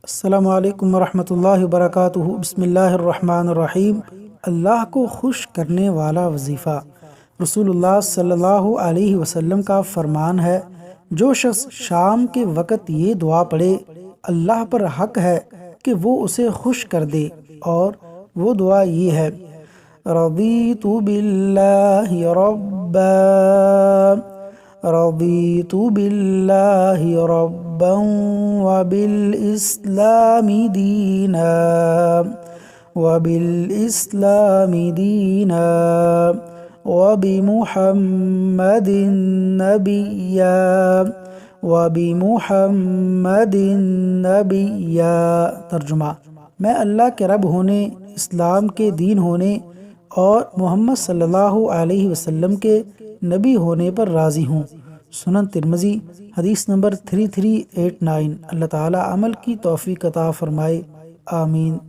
السلام علیکم ورحمۃ اللہ وبرکاتہ۔ بسم اللہ الرحمن الرحیم۔ اللہ کو خوش کرنے والا وظیفہ۔ رسول اللہ صلی اللہ علیہ وسلم کا فرمان ہے، جو شخص شام کے وقت یہ دعا پڑھے، اللہ پر حق ہے کہ وہ اسے خوش کر دے، اور وہ دعا یہ ہے: رضیت باللہ ربا، رضیت باللہ ربا وبالاسلام دینا، وبالاسلام دینا، وبمحمد نبیا، وبمحمد نبیا۔ ترجمہ: میں اللہ کے رب ہونے، اسلام کے دین ہونے اور محمد صلی اللہ علیہ وسلم کے نبی ہونے پر راضی ہوں۔ سنن ترمذی، حدیث نمبر 3389۔ اللہ تعالی عمل کی توفیق عطا فرمائے، آمین۔